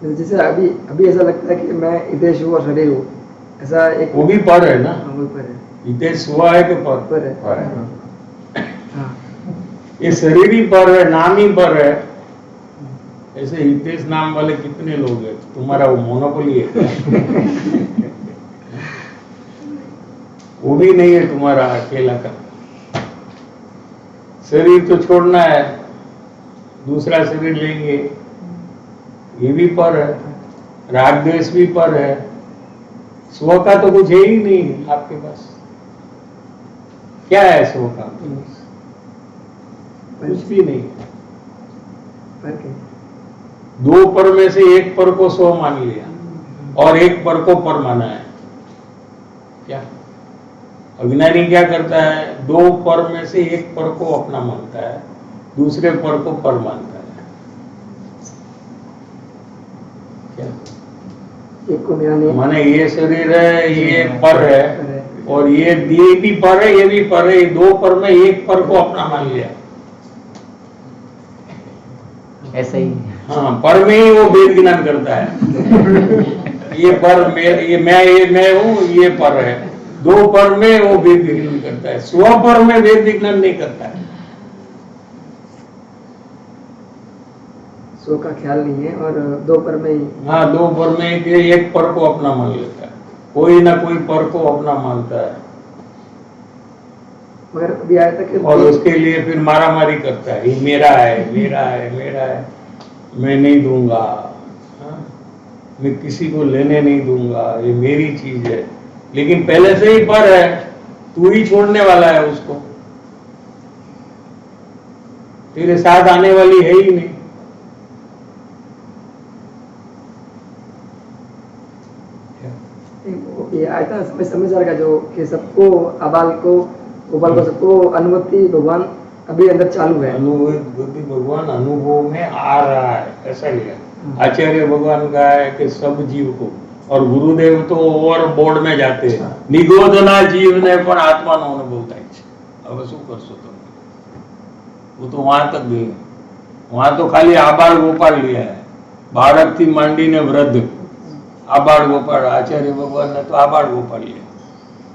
जैसे अभी अभी ऐसा लगता है कि मैं हितेश हूँ और शरीर हूँ, ऐसा एक वो भी पर है ना, वो पर है, हितेश हुआ है कि पर पर है। पर है। हाँ ये शरीर ही पर है, नाम ही पर है। ऐसे हितेश नाम वाले कितने लोग हैं? तुम्हारा वो मोनोपोली है क्या? वो भी नहीं है तुम्हारा अकेला का। शरीर तो छोड़ना है, दूसरा शरीर लेंगे, ये भी पर है। राग द्वेष भी पर है। स्व का तो कुछ है ही नहीं आपके पास। क्या है स्व का? कुछ भी नहीं। पर के दो पर में से एक पर को स्व मान लिया और एक पर को पर माना है। क्या अज्ञानी क्या करता है? दो पर में से एक पर को अपना मानता है, दूसरे पर को पर मानता है। क्या एक को मेरा नहीं, माने ये शरीर है, ये पर है, और ये भी पर है, ये भी पर है। दो पर में एक पर को अपना मान लिया। ऐसा ही। हाँ, पर में ही वो वेद ज्ञान करता है। ये पर ये मैं हूँ, ये पर है। दो पर में वो वेद ज्ञान करता है, स्व पर में वेद ज्ञान नहीं करता है। सो का ख्याल नहीं है और दो पर में ही। हाँ, दो पर में एक पर को अपना मान लेता है, कोई ना कोई पर को अपना मानता है, मगर अभी आया था कि और उसके लिए फिर मारामारी करता है। ये मेरा है, मेरा है, मेरा है, मैं नहीं दूंगा, हाँ? मैं किसी को लेने नहीं दूंगा, ये मेरी चीज है। लेकिन पहले से ही पर है, तू ही छोड़ने वाला है उसको, तेरे साथ आने वाली है ही नहीं। ये आया था समझदार का जो कि सबको आबाल को गोपाल को सबको अनुभूति भगवान अभी अंदर चालू है। अनुभूति भगवान अनुभव में आ रहा है, ऐसा लिया। आचार्य भगवान का है कि सब जीव को, और गुरुदेव तो ओवर बोर्ड में जाते हैं, निगोदना जीव ने पण आत्मा नो अनुभव થાય છે। હવે શું કરશો તમે? वो तो वहां तक गए, वहां तो खाली आबाळ गोपाळ लिया है, बालक थी માંડીને वृद्ध, आबाळ गोपाळ। आचार्य भगवान ने तो आबाळ गोपाळ लिया।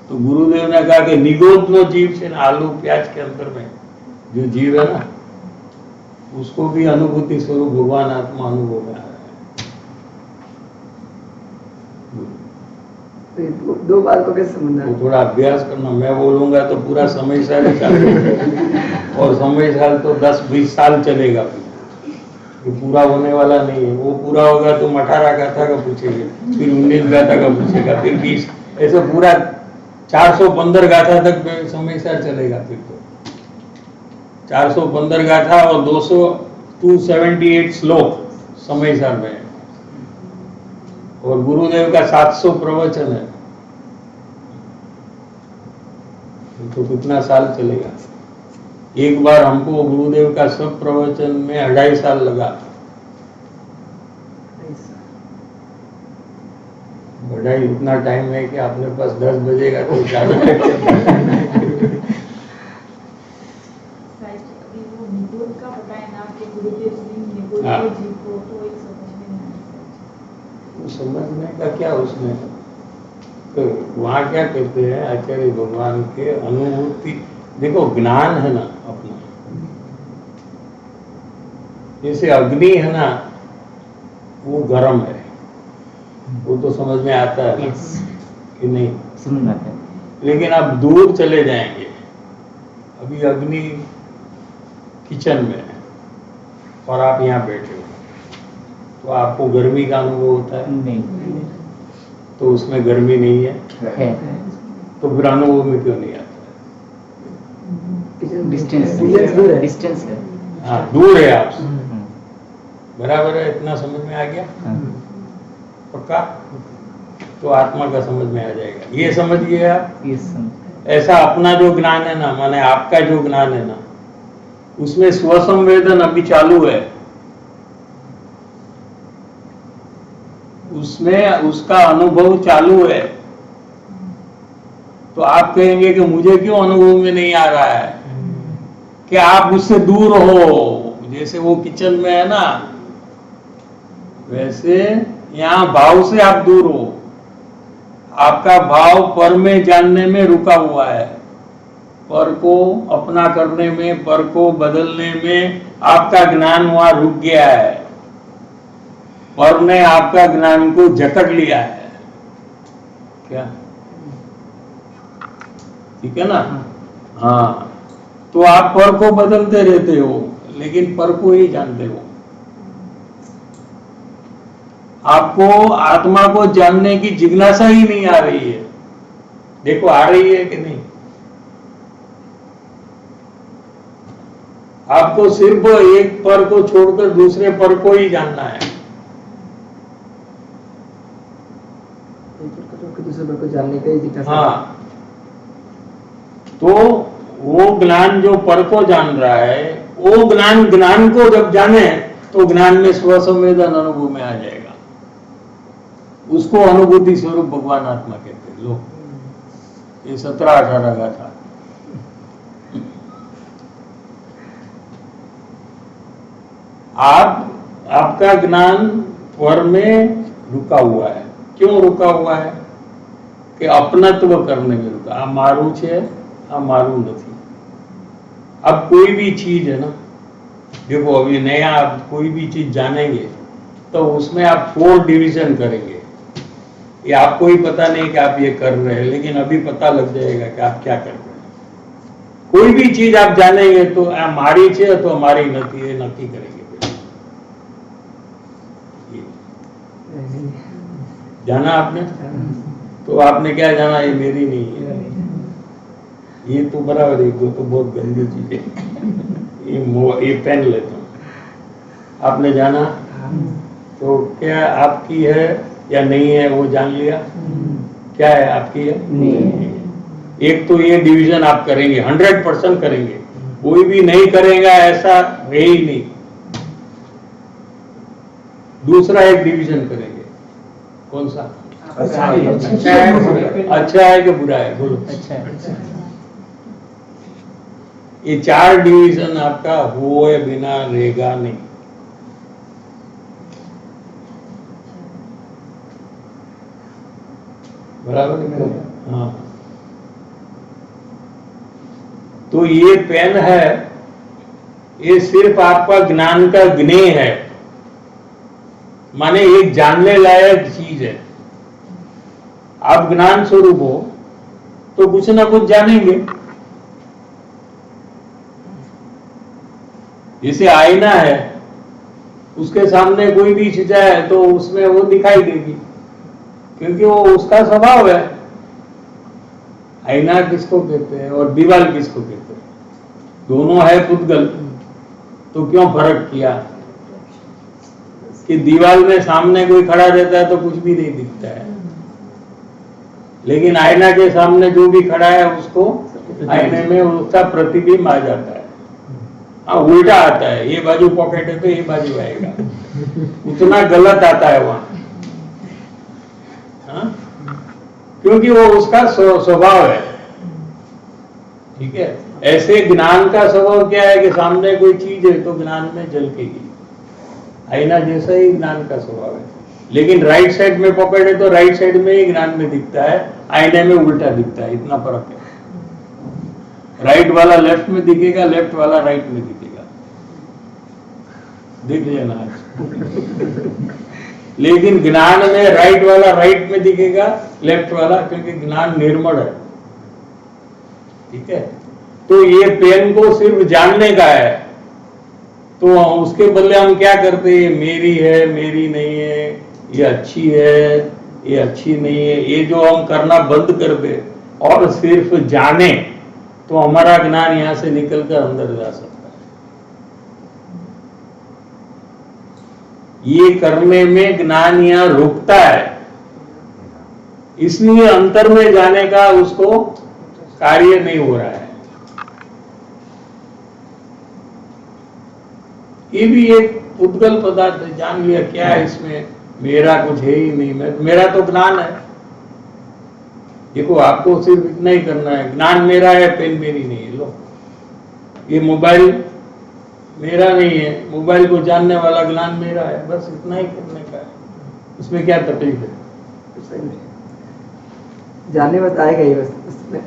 तो गुरुदेव ने कहा कि निगोद नो जीव से ना, आलू प्याज के अंदर में जो जीव है ना, उसको भी अनुभूति स्वरूप भगवान आत्मा अनुभव में आ रहा है। तो दो बात को कैसे समझना तो है? थोड़ा अभ्यास करना। मैं बोलूंगा तो पूरा समय साल और समय साल तो 10-20 साल चलेगा, ये पूरा होने वाला नहीं है। वो पूरा होगा तो 18 गाथा का पूछेगा, फिर 19 गाथा का पूछेगा, फिर 20, ऐसे पूरा 415 गाथा तक समय साल चलेगा। फिर तो 415 गाथा और 278 श्लोक समय साल में, और गुरुदेव का 700 प्रवचन है, तो कितना साल चलेगा? एक बार हमको गुरुदेव का सब प्रवचन में 2.5 साल लगा। 2.5 इतना टाइम है कि आपने पास 10 बजेगा तो ज्यादा समझने का क्या उसमें, तो वहाँ क्या कहते हैं आचार्य भगवान के अनुभूति। देखो ज्ञान है ना अपना, जैसे अग्नि है ना, वो गर्म है, वो तो समझ में आता है ना कि नहीं? समझ में आता है। लेकिन आप दूर चले जाएंगे, अभी अग्नि किचन में है और आप यहाँ बैठे हो, तो आपको गर्मी का अनुभव होता है? नहीं तो उसमें गर्मी नहीं है, तो फिर अनुभव में क्यों नहीं आता? डिस्टेंस है। हाँ, दूर है आपसे, बराबर है। इतना समझ में आ गया? पक्का? तो आत्मा का समझ में आ जाएगा। ये समझिए आप, ऐसा अपना जो ज्ञान है ना, माने आपका जो ज्ञान है ना, उसमें स्वसंवेदन अभी चालू है, उसमें उसका अनुभव चालू है। तो आप कहेंगे कि मुझे क्यों अनुभव में नहीं आ रहा है? कि आप उससे दूर हो। जैसे वो किचन में है ना, वैसे यहाँ भाव से आप दूर हो, आपका भाव पर में जानने में रुका हुआ है, पर को अपना करने में, पर को बदलने में आपका ज्ञान वहां रुक गया है, पर ने आपका ज्ञान को जकड़ लिया है। क्या ठीक है ना? हाँ, तो आप पर को बदलते रहते हो लेकिन पर को ही जानते हो। आपको आत्मा को जानने की जिज्ञासा ही नहीं आ रही है। देखो आ रही है कि नहीं? आपको सिर्फ एक पर को छोड़कर दूसरे पर को ही जानना है। दूसरे पर को जानने का ही जिज्ञासा। हाँ, तो वो ज्ञान जो पर को जान रहा है, वो ज्ञान को जब जाने तो ज्ञान में स्वसंवेदन अनुभव में आ जाएगा। उसको अनुभूति स्वरूप भगवान आत्मा कहते हैं लोग। ये 17-18 का था। आपका ज्ञान पर में रुका हुआ है। क्यों रुका हुआ है? कि अपनत्व करने में रुका। आ मारू छे, आ मारू नहीं। अब कोई भी चीज है ना, देखो अभी नया आप कोई भी चीज जानेंगे तो उसमें आप 4 डिवीजन करेंगे। ये आपको ही पता नहीं कि आप ये कर रहे हैं, लेकिन अभी पता लग जाएगा कि आप क्या कर रहे हैं। कोई भी चीज आप जानेंगे तो मारी छे तो हमारी नहीं, ये नक्की करेंगे। जाना आपने तो आपने क्या जाना? ये मेरी नहीं है, ये तो बराबर है, वो तो बहुत गंदी चीज है। ये पेन लेता हूँ। आपने जाना तो क्या आपकी है या नहीं है वो जान लिया। क्या है? आपकी है नहीं। एक तो ये डिवीजन आप करेंगे, 100% करेंगे। कोई भी नहीं करेगा ऐसा है ही नहीं। दूसरा एक डिवीजन करेंगे। कौन सा? अच्छा है कि बुरा है? बोलो। अच्छा है। ये 4 डिवीजन आपका हुए बिना रहेगा नहीं। बराबर है? हाँ। तो ये पेन है, ये सिर्फ आपका ज्ञान का ज्ञेय है, माने एक जानने लायक चीज है। आप ज्ञान स्वरूप हो तो कुछ ना कुछ जानेंगे। जैसे आईना है, उसके सामने कोई भी चीज है तो उसमें वो दिखाई देगी, क्योंकि वो उसका स्वभाव है। आईना किसको कहते हैं और दीवार किसको कहते हैं? दोनों है पुद्गल। तो क्यों फर्क किया कि दीवार में सामने कोई खड़ा रहता है तो कुछ भी नहीं दिखता है, लेकिन आईना के सामने जो भी खड़ा है उसको आईने में उसका प्रतिबिंब आ जाता है। हाँ, उल्टा आता है। ये बाजू पॉकेट है तो ये बाजू आएगा, उतना गलत आता है वहां। हाँ? क्योंकि वो उसका स्वभाव है। ठीक है? ऐसे ज्ञान का स्वभाव क्या है कि सामने कोई चीज है तो ज्ञान में झलकेगी। आईना जैसा ही ज्ञान का स्वभाव है, लेकिन राइट साइड में पॉकेट है तो राइट साइड में ही ज्ञान में दिखता है, आईने में उल्टा दिखता है। इतना फर्क है। राइट वाला लेफ्ट में दिखेगा, लेफ्ट वाला राइट में दिखेगा। देख लेना आज। लेकिन ज्ञान में राइट वाला राइट में दिखेगा, लेफ्ट वाला, क्योंकि ज्ञान निर्मल है। ठीक है? तो ये पेन को सिर्फ जानने का है, तो उसके बदले हम क्या करते हैं? मेरी है, मेरी नहीं है, ये अच्छी है, ये अच्छी नहीं है, ये जो हम करना बंद कर दे और सिर्फ जाने, तो हमारा ज्ञान यहां से निकलकर अंदर जा सकता है। ये करने में ज्ञान यहां रुकता है, इसलिए अंतर में जाने का उसको कार्य नहीं हो रहा है। ये भी एक उद्गल पदार्थ है। जान लिया क्या है इसमें? मेरा कुछ है ही नहीं। मेरा तो ज्ञान है। देखो, आपको सिर्फ इतना ही करना है, ज्ञान मेरा है, पेन मेरी नहीं है। लो, ये मोबाइल मेरा नहीं है, मोबाइल को जानने वाला ज्ञान मेरा है, बस इतना ही करने का है। उसमें क्या तकलीफ है? सही है। जानने में तो आएगा ही, बस उसमें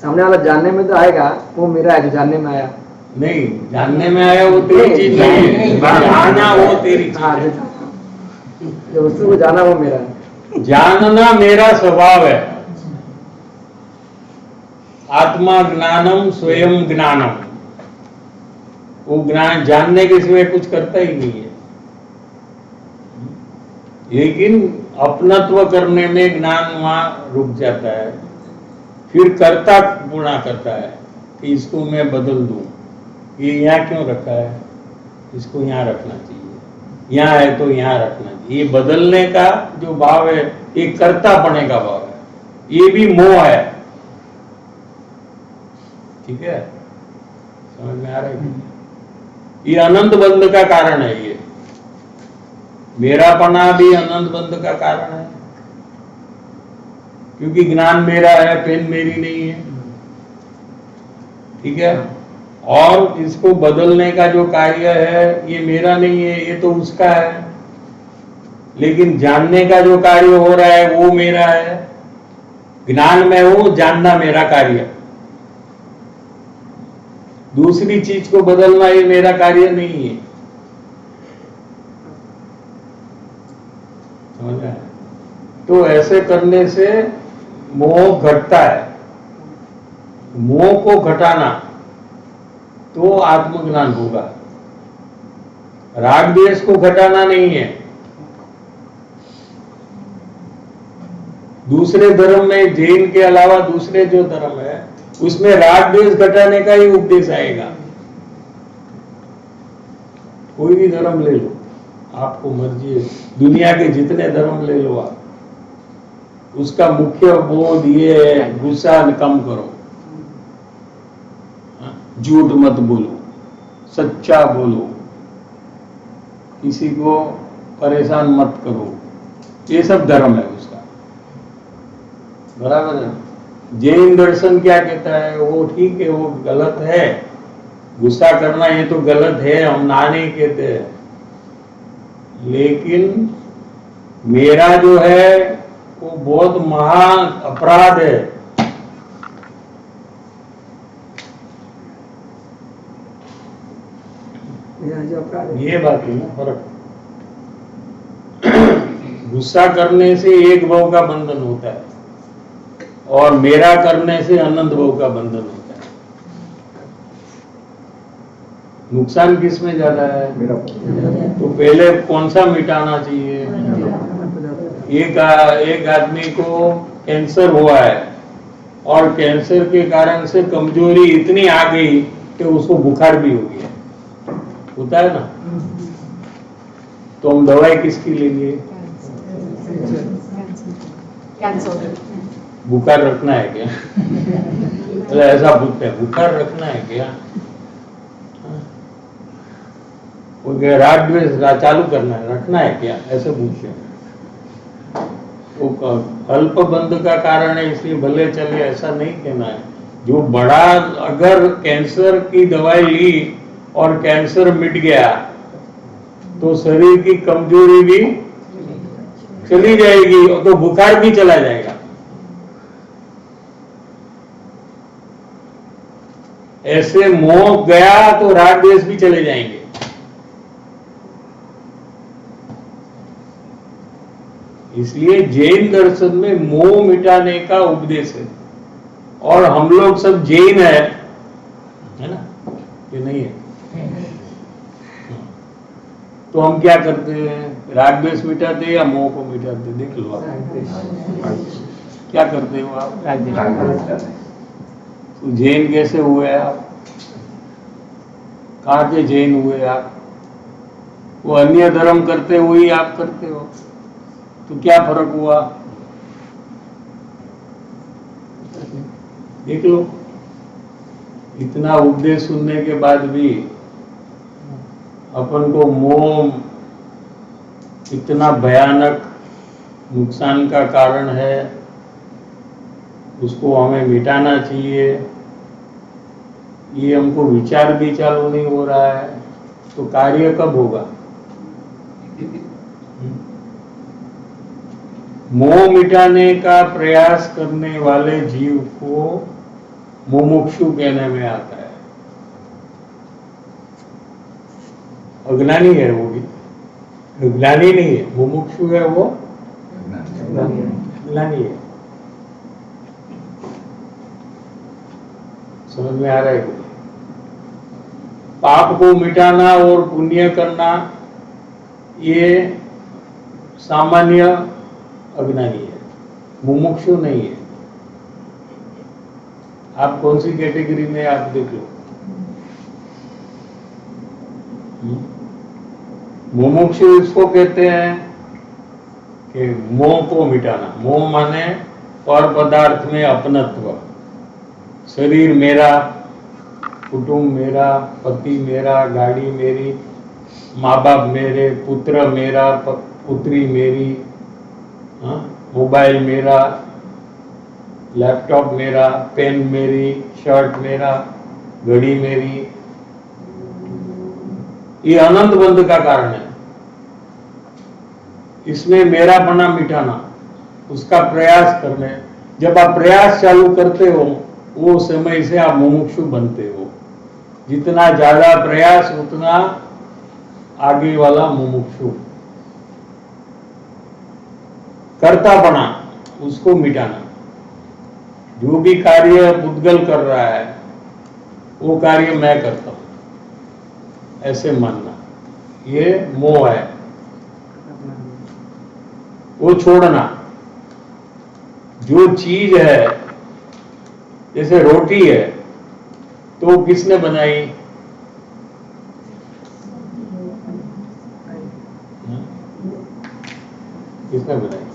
सामने वाला जानने में तो आएगा, वो मेरा है जो जानने में आया। नहीं, जानने में आया वो तेरी चीज नहीं है, जानना वो तेरी चीज हाँ, है। जो वस्तु को जाना वो मेरा है। जानना मेरा स्वभाव है। आत्मा ज्ञानम स्वयं ज्ञानम, वो ज्ञान जानने के सिवाय कुछ करता ही नहीं है। लेकिन अपनत्व करने में ज्ञान वहां रुक जाता है, फिर कर्ता गुणा करता है कि इसको मैं बदल दूं, ये यहाँ क्यों रखा है, इसको यहाँ रखना चाहिए, यहाँ है तो यहाँ रखना चाहिए। ये बदलने का जो भाव है, ये कर्ता पने का भाव है, ये भी मोह है। ठीक है, समझ में आ रहा है? ये अनंत बंध का कारण है। ये मेरापना भी अनंत बंध का कारण है, क्योंकि ज्ञान मेरा है, पेन मेरी नहीं है। ठीक है, और इसको बदलने का जो कार्य है ये मेरा नहीं है, ये तो उसका है। लेकिन जानने का जो कार्य हो रहा है वो मेरा है। ज्ञान में हूं, जानना मेरा कार्य। दूसरी चीज को बदलना ये मेरा कार्य नहीं है। समझ रहे हैं? तो ऐसे करने से मोह घटता है। मोह को घटाना तो आत्मज्ञान होगा। राग द्वेष को घटाना नहीं है। दूसरे धर्म में, जैन के अलावा दूसरे जो धर्म है उसमें राग द्वेष घटाने का ही उपदेश आएगा। कोई भी धर्म ले लो, आपको मर्जी है, दुनिया के जितने धर्म ले लो आप, उसका मुख्य बोध ये है, गुस्सा कम करो, झूठ मत बोलो, सच्चा बोलो, किसी को परेशान मत करो। ये सब धर्म है उसका, बराबर है। जैन दर्शन क्या कहता है? वो ठीक है, वो गलत है, गुस्सा करना ये तो गलत है, हम ना नहीं कहते हैं, लेकिन मेरा जो है वो बहुत महान अपराध है। मेरा जो अपराध है, ये बात है ना फर्क। गुस्सा करने से एक भव का बंधन होता है और मेरा करने से अनंत भव का बंधन होता है। नुकसान किस में ज्यादा है? तो पहले कौन सा मिटाना चाहिए? एक आदमी को कैंसर हुआ है और कैंसर के कारण से कमजोरी इतनी आ गई कि उसको बुखार भी हो गया, होता है ना? तो हम दवाई किसकी लेंगे? बुखार रखना है क्या? मतलब ऐसा पूछते हैं, बुखार रखना है क्या? वो राग द्वेष चालू करना है, रखना है क्या? ऐसे पूछते हैं। वो अल्प बंध का कारण है, इसलिए भले चले, ऐसा नहीं कहना है। जो बड़ा, अगर कैंसर की दवाई ली और कैंसर मिट गया तो शरीर की कमजोरी भी चली जाएगी और तो बुखार भी चला जाएगा। ऐसे मोह गया तो राग द्वेष भी चले जाएंगे। इसलिए जैन दर्शन में मोह मिटाने का उपदेश है। और हम लोग सब जैन है ना? ये नहीं है? तो हम क्या करते हैं? राग द्वेष मिटाते या मोह को मिटाते? देख लो आप क्या करते हो आप? तो जैन कैसे हुए आप? कहाँ के जैन हुए आप? वो अन्य धर्म करते वही आप करते हो, तो क्या फर्क हुआ? देख लो, इतना उपदेश सुनने के बाद भी अपन को मोह इतना भयानक नुकसान का कारण है, उसको हमें मिटाना चाहिए, ये हमको विचार भी चालू नहीं हो रहा है। तो कार्य कब होगा? मोह मिटाने का प्रयास करने वाले जीव को मुमुक्षु कहने में आता है। अज्ञानी है वो भी, ज्ञानी नहीं है। मुमुक्षु है वो ज्ञानी है। समझ में आ रहा है? पाप को मिटाना और पुण्य करना ये सामान्य अज्ञानी है, मुमुक्षु नहीं है। आप कौन सी कैटेगरी में आप देख लो। मुमुक्षु इसको कहते हैं कि मोह को मिटाना। मोह माने पर पदार्थ में अपनत्व। शरीर मेरा, कुटुंब मेरा, पति मेरा, गाड़ी मेरी, माँ बाप मेरे, पुत्र मेरा, पुत्री मेरी, मोबाइल मेरा, लैपटॉप मेरा, पेन मेरी, शर्ट मेरा, घड़ी मेरी। ये अनंत बंध का कारण है। इसमें मेरा बना मिटाना, उसका प्रयास करने। जब आप प्रयास चालू करते हो वो समय से आप मुमुक्षु बनते हो। जितना ज्यादा प्रयास उतना आगे वाला मुमुक्षु। कर्ता बना, उसको मिटाना। जो भी कार्य पुद्गल कर रहा है वो कार्य मैं करता हूं, ऐसे मानना, ये मोह है। वो छोड़ना। जो चीज है, जैसे रोटी है तो किसने बनाई? किसने बनाई?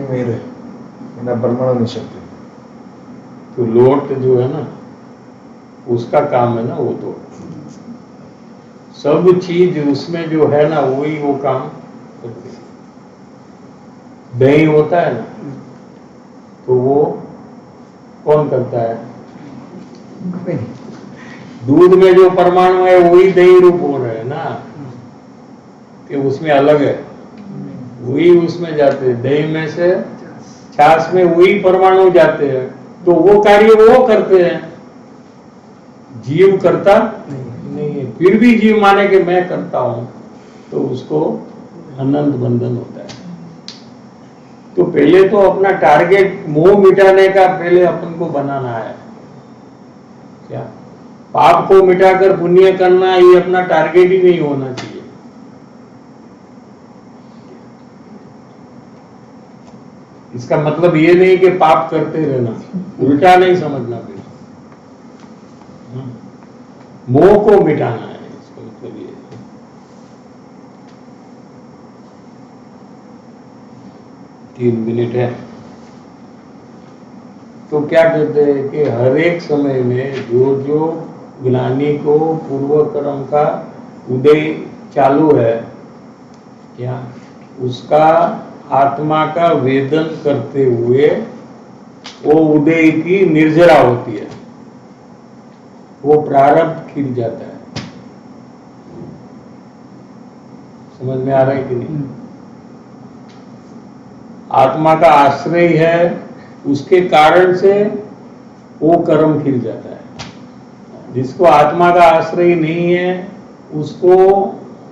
मेरे ब्रह्मांड शक्ति। तो लोट जो है ना, उसका काम है ना वो। तो सब चीज उसमें जो है ना वही वो काम करती है। दही होता है ना, तो वो कौन करता है? दूध में जो परमाणु है वही दही रूप हो रहे हैं ना, कि उसमें अलग है, वही उसमें जाते हैं। दही में से छाछ में वही परमाणु जाते हैं, तो वो कार्य वो करते हैं। जीव करता नहीं है। फिर भी जीव माने कि मैं करता हूं, तो उसको अनंत बंधन होता है। तो पहले तो अपना टारगेट मोह मिटाने का पहले अपन को बनाना है। क्या पाप को मिटाकर पुण्य करना ये अपना टारगेट ही नहीं होना चाहिए। इसका मतलब ये नहीं कि पाप करते रहना, उल्टा नहीं समझना। फिर मोह को मिटाना है, इसका मतलब ये। 3 मिनट है। तो क्या कहते हैं कि हर एक समय में जो जो ज्ञानी को पूर्व कर्म का उदय चालू है, क्या उसका आत्मा का वेदन करते हुए वो उदय की निर्जरा होती है, वो प्रारब्ध खिल जाता है। समझ में आ रहा है कि नहीं? आत्मा का आश्रय है, उसके कारण से वो कर्म खिल जाता है। जिसको आत्मा का आश्रय नहीं है उसको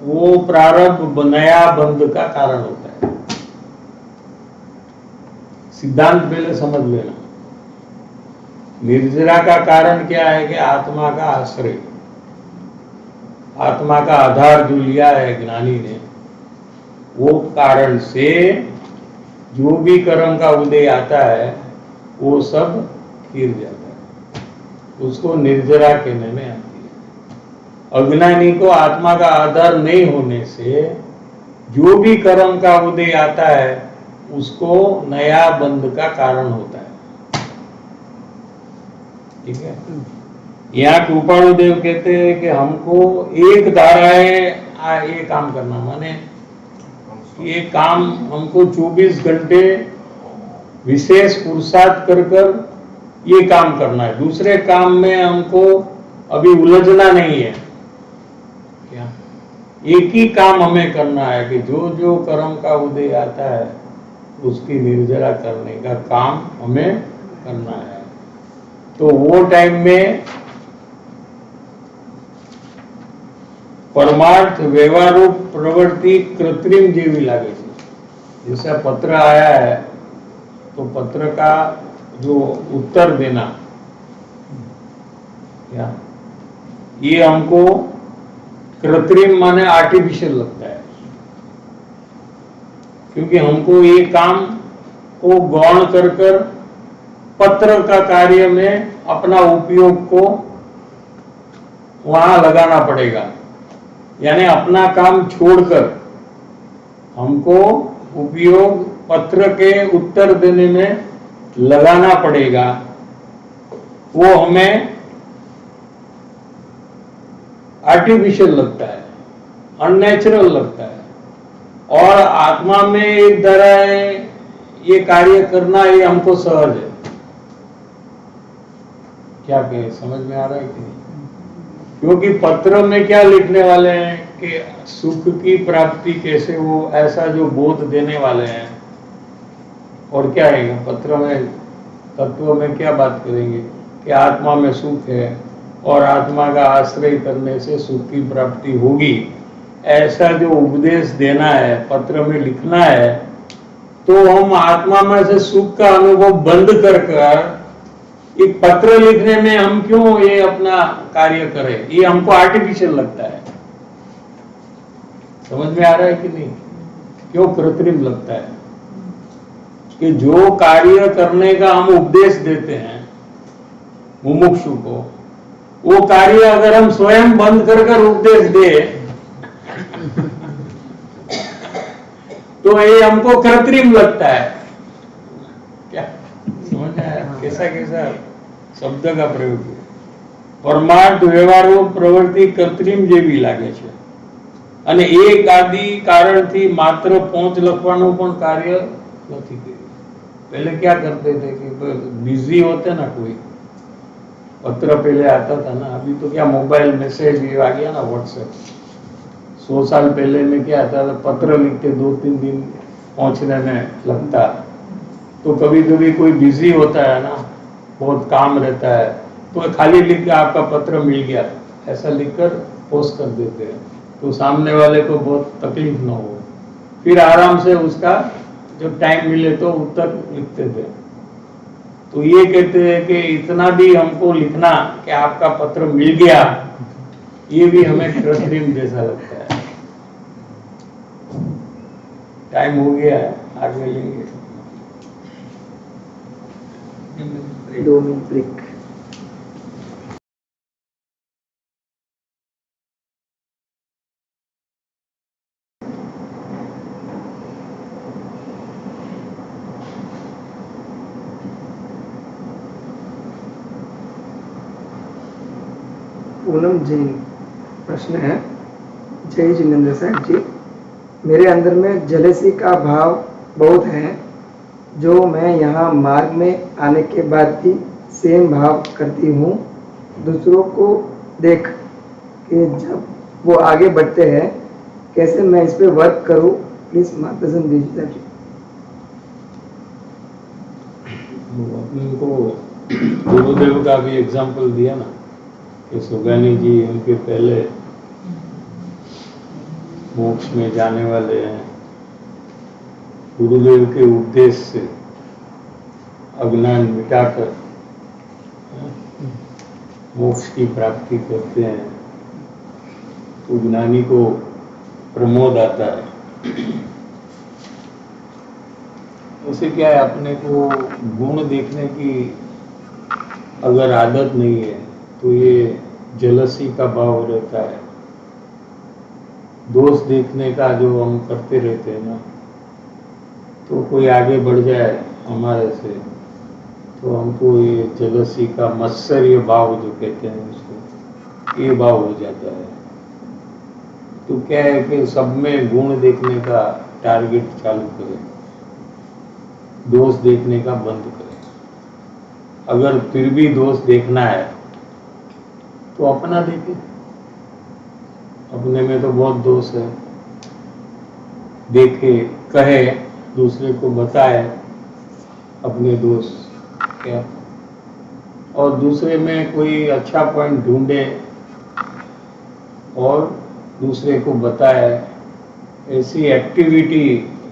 वो प्रारब्ध नया बंध का कारण होता है। सिद्धांत पहले समझ लेना। निर्जरा का कारण क्या है कि आत्मा का आश्रय, आत्मा का आधार जो लिया है ज्ञानी ने, वो कारण से जो भी कर्म का उदय आता है वो सब गिर जाता है। उसको निर्जरा कहने में आती है। अज्ञानी को आत्मा का आधार नहीं होने से जो भी कर्म का उदय आता है उसको नया बंध का कारण होता है। ठीक है। यहाँ कृपाणु देव कहते हैं कि हमको एक धाराएं ये काम करना, माने ये काम हमको 24 घंटे विशेष पुरुषार्थ कर कर ये काम करना है, दूसरे काम में हमको अभी उलझना नहीं है। क्या एक ही काम हमें करना है कि जो जो कर्म का उदय आता है उसकी निर्जरा करने का काम हमें करना है। तो वो टाइम में परमार्थ व्यवहारू प्रवृत्ति कृत्रिम जेवी लागे छे। जैसे पत्र आया है तो पत्र का जो उत्तर देना, क्या ये हमको कृत्रिम माने आर्टिफिशियल लगता है, क्योंकि हमको ये काम को गौण कर कर पत्र का कार्य में अपना उपयोग को वहां लगाना पड़ेगा। यानी अपना काम छोड़कर हमको उपयोग पत्र के उत्तर देने में लगाना पड़ेगा। वो हमें आर्टिफिशियल लगता है, अननेचुरल लगता है। और आत्मा में एक तरह है ये कार्य करना, ये हमको सहज है। क्या कहें, समझ में आ रहा है कि नहीं? क्योंकि पत्र में क्या लिखने वाले हैं कि सुख की प्राप्ति कैसे हो, ऐसा जो बोध देने वाले हैं। और क्या है पत्र में, तत्व में क्या बात करेंगे कि आत्मा में सुख है और आत्मा का आश्रय करने से सुख की प्राप्ति होगी, ऐसा जो उपदेश देना है, पत्र में लिखना है। तो हम आत्मा में से सुख का अनुभव बंद कर एक पत्र लिखने में हम क्यों ये अपना कार्य करें? ये हमको आर्टिफिशियल लगता है। समझ में आ रहा है कि नहीं? क्यों कृत्रिम लगता है? कि जो कार्य करने का हम उपदेश देते हैं मुमुक्षु को, वो कार्य अगर हम स्वयं बंद कर उपदेश दे तो ये हमको कृत्रिम लगता है। क्या समझ में आया? कैसा कैसा शब्द का प्रयोग है। परमार्थ व्यवहारो प्रवृत्ति कृत्रिम જેવી લાગે છે અને એક આદિ કારણથી માત્ર 5 લખવાનું પણ કાર્ય નથી કર્યું। पहले क्या करते थे कि बिजी होते ना, कोई पत्र पहले आता था ना, अभी तो क्या मोबाइल मैसेज ये आ गया ना, व्हाट्सएप। 100 साल पहले में क्या आता था, पत्र लिखते 2-3 दिन पहुंचने में लगता। तो कभी कभी कोई बिजी होता है ना, बहुत काम रहता है, तो खाली लिख के आपका पत्र मिल गया ऐसा लिखकर पोस्ट कर देते हैं, तो सामने वाले को बहुत तकलीफ ना हो। फिर आराम से उसका जब टाइम मिले तो उत्तर लिखते थे। तो ये कहते हैं कि इतना भी हमको लिखना कि आपका पत्र मिल गया, ये भी हमें कृत्रिम जैसा लगता है। टाइम हो गया है, आगे लेंगे। 2 मिनट ब्रेक। पूनम जैन प्रश्न है, जय जिनेन्द्र साहब जी, मेरे अंदर में जेलसी का भाव बहुत है, जो मैं यहाँ मार्ग में आने के बाद भी सेम भाव करती हूँ। दूसरों को देख के जब वो आगे बढ़ते हैं, कैसे मैं इस पे वर्क करूँ, प्लीज मार्गदर्शन दीजिए जी। उनको गुरुदेव का भी एग्जाम्पल दिया ना कि सुगानी जी उनके पहले मोक्ष में जाने वाले हैं, गुरुदेव के उपदेश से अज्ञान मिटाकर मोक्ष की प्राप्ति करते हैं, तो ज्ञानी को प्रमोद आता है। उसे क्या है, अपने को गुण देखने की अगर आदत नहीं है तो ये जेलसी का भाव रहता है। दोष देखने का जो हम करते रहते हैं ना, तो कोई आगे बढ़ जाए हमारे से तो हमको ये जेलसी का मत्सर्य भाव जो कहते हैं उसको, ये भाव हो जाता है। तो क्या है कि सब में गुण देखने का टारगेट चालू करें, दोष देखने का बंद करें। अगर फिर भी दोष देखना है तो अपना देखे, अपने में तो बहुत दोष है, देखे, कहे, दूसरे को बताए अपने दोष क्या, और दूसरे में कोई अच्छा पॉइंट ढूंढे और दूसरे को बताए। ऐसी एक्टिविटी,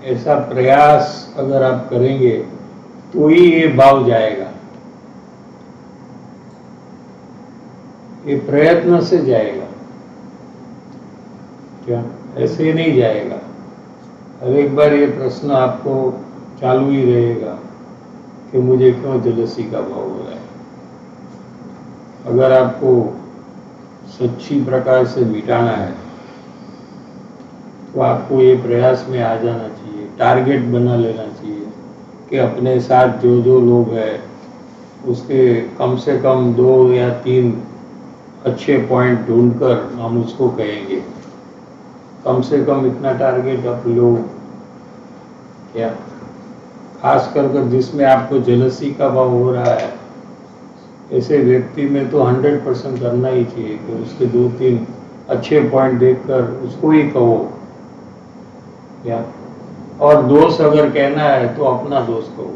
ऐसा प्रयास अगर आप करेंगे तो ही ये भाव जाएगा, ये प्रयत्न से जाएगा, क्या ऐसे नहीं जाएगा। हर एक बार ये प्रश्न आपको चालू ही रहेगा कि मुझे क्यों जेलसी का भाव हो रहा है। अगर आपको सच्ची प्रकार से मिटाना है तो आपको ये प्रयास में आ जाना चाहिए, टारगेट बना लेना चाहिए कि अपने साथ जो जो लोग हैं उसके कम से कम 2 या 3 अच्छे पॉइंट ढूंढकर हम उसको कहेंगे। कम से कम इतना टारगेट आप लो, क्या खास कर जिसमें आपको जेलसी का भाव हो रहा है, ऐसे व्यक्ति में तो 100% करना ही चाहिए कि उसके 2-3 अच्छे पॉइंट देखकर उसको ही कहो, क्या। और दोष अगर कहना है तो अपना दोष कहो।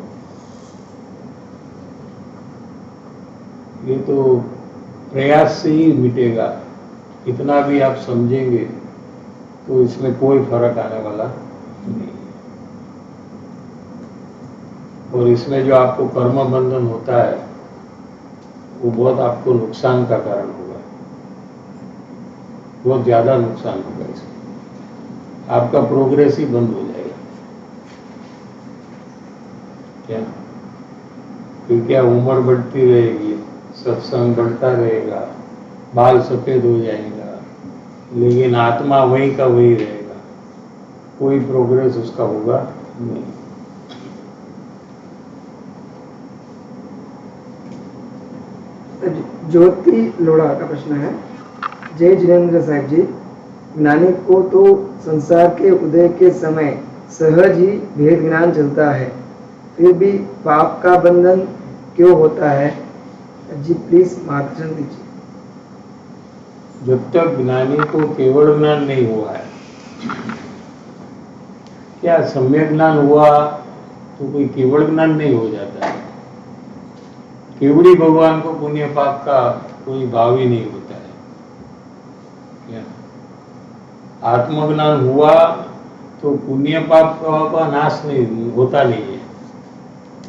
ये तो प्रयास से ही मिटेगा, इतना भी आप समझेंगे तो इसमें कोई फर्क आने वाला नहीं। और इसमें जो आपको कर्म बंधन होता है वो बहुत आपको नुकसान का कारण होगा, बहुत ज्यादा नुकसान होगा इसमें, आपका प्रोग्रेस ही बंद हो जाएगा, क्या। फिर क्या उम्र बढ़ती रहेगी, सत्संग बढ़ता रहेगा, बाल सफेद हो जाएगा, लेकिन आत्मा वही का वही रहेगा, कोई प्रोग्रेस उसका होगा नहीं। ज्योति लोढ़ा का प्रश्न है, जय जिनेन्द्र साहब जी, ज्ञानी को तो संसार के उदय के समय सहज ही भेद ज्ञान चलता है, फिर भी पाप का बंधन क्यों होता है जी, प्लीज मार्गदर्शन दीजिए। जब तक ज्ञानी को केवल ज्ञान नहीं हुआ है, क्या सम्यक ज्ञान हुआ तो कोई केवल ज्ञान नहीं हो जाता है। केवड़ी भगवान को पुण्य पाप का कोई भाव ही नहीं होता है, क्या। आत्मज्ञान हुआ तो पुण्य पाप का नाश नहीं होता नहीं है,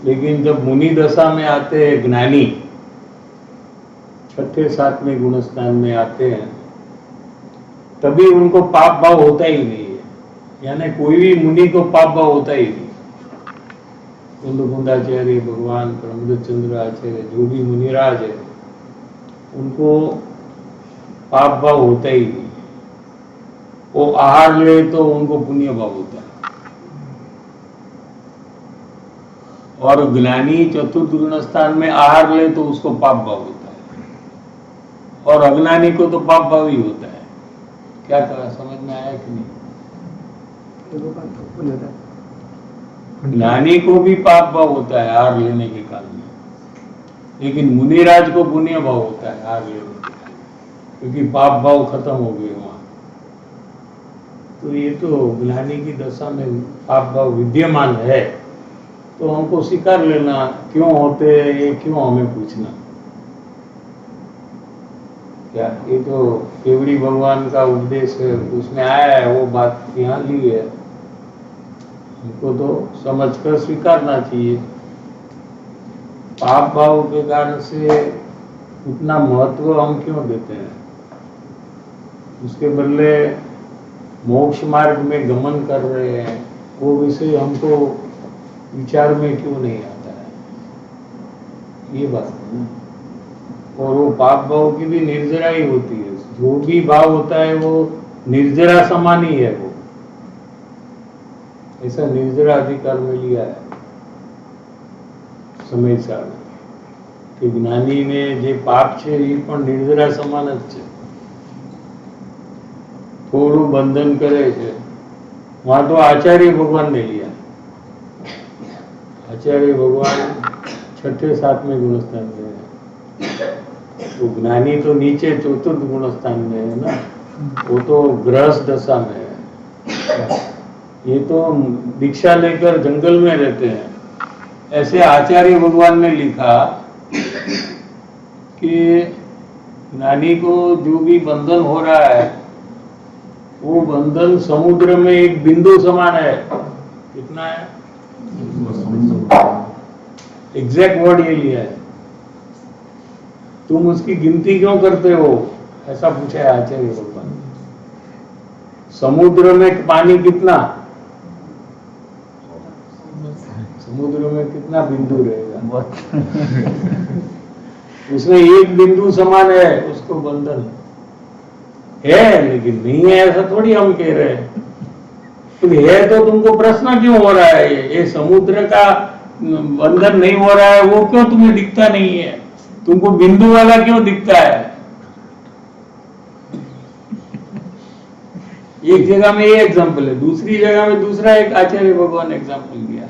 लेकिन जब मुनि दशा में आते हैं ज्ञानी, 6-7वें गुणस्थान में आते हैं, तभी उनको पाप भाव होता ही नहीं है, यानी कोई भी मुनि को पाप भाव होता ही नहीं। कुंदाचार्य भगवान, प्रमोदचंद्र आचार्य, जो भी मुनिराज है, उनको पाप भाव होता ही नहीं। वो आहार ले तो उनको पुण्य भाव होता है, और ज्ञानी चतुर्थ गुण स्थान में आहार ले तो उसको पाप भाव होता है, और अज्ञानी को तो पाप भाव ही होता है। क्या कहा, समझ में आया कि नहीं। ज्ञानी को भी पाप भाव होता है आहार लेने के काल में, लेकिन मुनिराज को पुण्य भाव होता है आहार लेने के काल में, क्योंकि पाप भाव खत्म हो गए वहां। तो ये तो ज्ञानी की दशा में पाप भाव विद्यमान है, तो हमको स्वीकार लेना, क्यों होते ये क्यों हमें पूछना, क्या। ये तो केवड़ी भगवान का उपदेश है, उसमें आया है, वो बात यहाँ ली है, हमको तो समझकर स्वीकारना चाहिए। पाप भाव के कारण से उतना महत्व हम क्यों देते हैं, उसके बदले मोक्ष मार्ग में गमन कर रहे हैं, वो विषय हमको विचार में क्यों नहीं आता है, ये बात है ना। और वो पाप भाव की भी निर्जरा ही होती है, जो भी भाव होता है वो निर्जरा समान ही है, वो ऐसा निर्जरा अधिकार में लिया है समय साल कि ज्ञानी ने जे पाप છે એ પણ निर्जरा સમાન જ છે, થોડું બંધન કરે છે। वहां तो आचार्य भगवान ने लिया, आचार्य भगवान छठे सातवें गुणस्थान में है। तो ज्ञानी तो नीचे चतुर्थ गुणस्थान में है ना, वो तो गृहस्थ दशा में है। ये तो दीक्षा लेकर जंगल में रहते हैं। ऐसे आचार्य भगवान ने लिखा कि ज्ञानी को जो भी बंधन हो रहा है वो बंधन समुद्र में एक बिंदु समान है। कितना है? एग्जैक्ट वर्ड ये लिया है। तुम उसकी गिनती क्यों करते हो, ऐसा पूछा है आचार्य भगवान। समुद्र में पानी कितना, समुद्र में कितना बिंदु रहेगा? उसमें एक बिंदु समान है, उसको बंधन है, लेकिन नहीं है ऐसा थोड़ी हम कह रहे हैं। तो है तो तुमको प्रश्न क्यों हो रहा है? ये समुद्र का बंधन नहीं हो रहा है, वो क्यों तुम्हें दिखता नहीं है? तुमको बिंदु वाला क्यों दिखता है? एक जगह में ये एग्जाम्पल है, दूसरी जगह में दूसरा एक आचार्य भगवान ने एग्जाम्पल दिया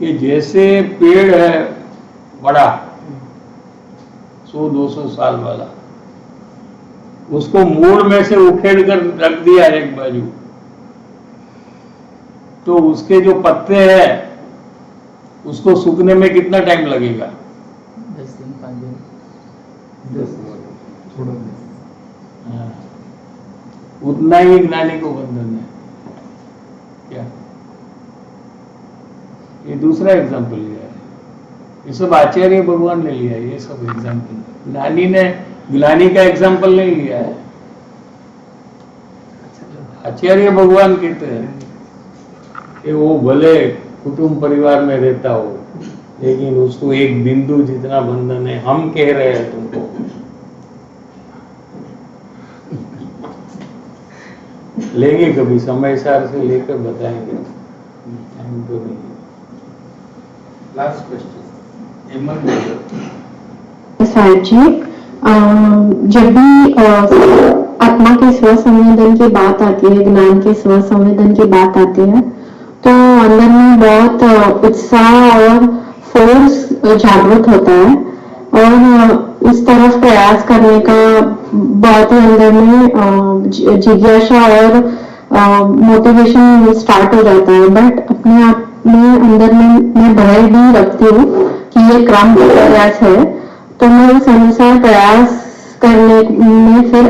कि जैसे पेड़ है बड़ा 100-200 साल वाला, उसको मूल में से उखेड़ कर रख दिया एक बाजू, तो उसके जो पत्ते हैं उसको सूखने में कितना टाइम लगेगा? 10 दिन 5 दिन। हाँ। उतना ही ज्ञानी को बंधन है क्या? ये दूसरा एग्जाम्पल लिया है, ये सब आचार्य भगवान ने लिया है। ये सब एग्जाम्पल ज्ञानी का एग्जाम्पल नहीं लिया है। आचार्य भगवान कहते हैं कि वो भले कुटुंब परिवार में रहता हो, लेकिन उसको एक बिंदु जितना बंधन है। हम कह रहे हैं तुमको, लेंगे कभी समय सार से लेकर बताएंगे। टाइम तो नहीं। लास्ट क्वेश्चन साहिब जी, जब भी आत्मा के स्व संवेदन की बात आती है, ज्ञान के स्व संवेदन की बात आती है, तो अंदर में बहुत उत्साह और फोर्स जागृत होता है और इस तरफ प्रयास करने का बहुत ही अंदर में जिज्ञासा और मोटिवेशन स्टार्ट हो जाता है। बट अपने आप में अंदर में मैं भय भी रखती हूँ कि ये क्रम का प्रयास है, तो मैं उस अनुसार प्रयास करने में फिर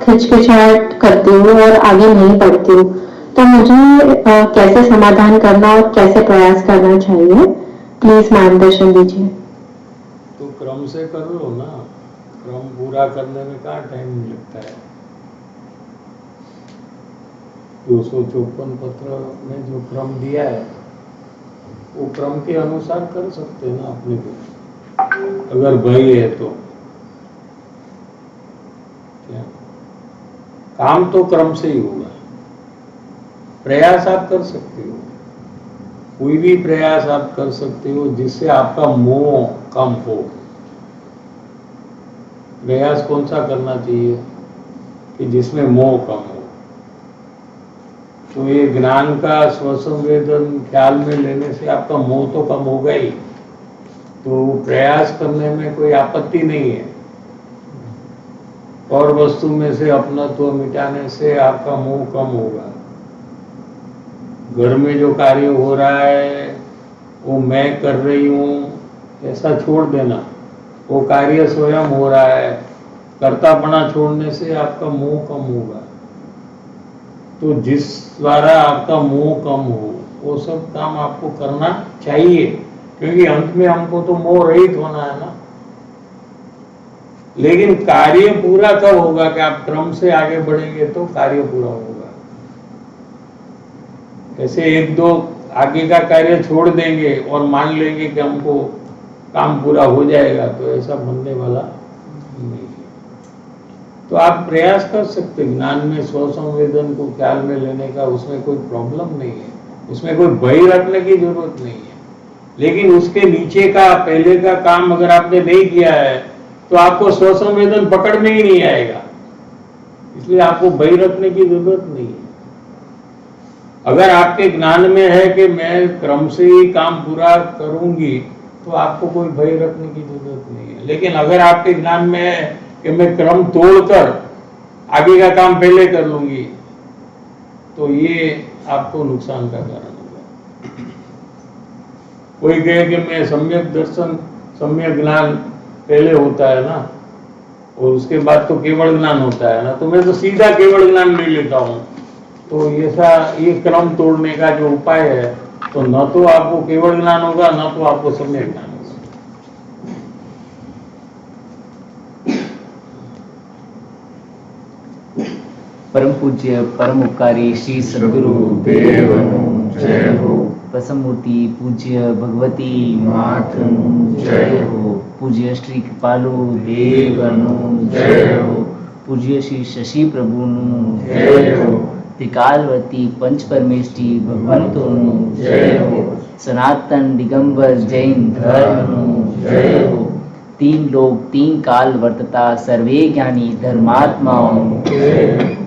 खिचखिचाहट करती हूँ और आगे नहीं बढ़ती हूँ। तो मुझे कैसे समाधान करना और कैसे प्रयास करना चाहिए, प्लीज मार्गदर्शन दीजिए। तो क्रम से कर लो ना, क्रम पूरा करने में कहाँ टाइम लगता है? 254 पत्र में जो क्रम दिया है वो क्रम के अनुसार कर सकते हैं ना अपने को, अगर भय है तो। क्या काम तो क्रम से ही होगा। प्रयास आप कर सकते हो, कोई भी प्रयास आप कर सकते हो जिससे आपका मोह कम हो। प्रयास कौन सा करना चाहिए कि जिसमें मोह कम हो? तो ये ज्ञान का स्वसंवेदन ख्याल में लेने से आपका मोह तो कम होगा ही, तो प्रयास करने में कोई आपत्ति नहीं है। और वस्तु में से अपनत्व मिटाने से आपका मोह कम होगा। घर में जो कार्य हो रहा है वो मैं कर रही हूँ ऐसा छोड़ देना, वो कार्य स्वयं हो रहा है, कर्तापना छोड़ने से आपका मोह कम होगा। तो जिस द्वारा आपका मोह कम हो वो सब काम आपको करना चाहिए, क्योंकि अंत में हमको तो मोह रहित होना है ना। लेकिन कार्य पूरा कब होगा कि आप क्रम से आगे बढ़ेंगे तो कार्य पूरा होगा। ऐसे एक दो आगे का कार्य छोड़ देंगे और मान लेंगे कि हमको काम पूरा हो जाएगा, तो ऐसा बनने वाला नहीं है। तो आप प्रयास कर सकते, ज्ञान में स्व संवेदन को ख्याल में लेने का, उसमें कोई प्रॉब्लम नहीं है, उसमें कोई भय रखने की जरूरत नहीं है। लेकिन उसके नीचे का पहले का काम अगर आपने नहीं किया है तो आपको स्व संवेदन पकड़ में ही नहीं आएगा, इसलिए आपको भय रखने की जरूरत नहीं है। अगर आपके ज्ञान में है कि मैं क्रम से ही काम पूरा करूंगी तो आपको कोई भय रखने की जरूरत नहीं है। लेकिन अगर आपके ज्ञान में है कि मैं क्रम तोड़कर आगे का काम पहले कर लूंगी, तो ये आपको नुकसान का कारण होगा। कोई कहे कि मैं सम्यक दर्शन सम्यक ज्ञान पहले होता है ना, और उसके बाद तो केवल ज्ञान होता है ना, तो मैं तो सीधा केवल ज्ञान ले लेता हूँ। तो ऐसा ये क्रम तोड़ने का जो उपाय है, तो न तो आपको केवल ज्ञान होगा, न तो आपको सम्यक ज्ञान होगा। परम पूज्य परम उपकारी श्री सद्गुरु देवनु जय हो। प्रसमूर्ति पूज्य भगवती मातनु जय हो। पूज्य श्री कृपालु देवनु जय हो। पूज्य श्री शशि प्रभुनु जय हो। त्रिकालवर्ती पंच परमेष्टि भगवंतोनु जय हो। सनातन दिगंबर जैन धर्मनु जय हो। तीन लोक तीन काल वर्तता सर्वे ज्ञानी धर्मात्माओं जय हो।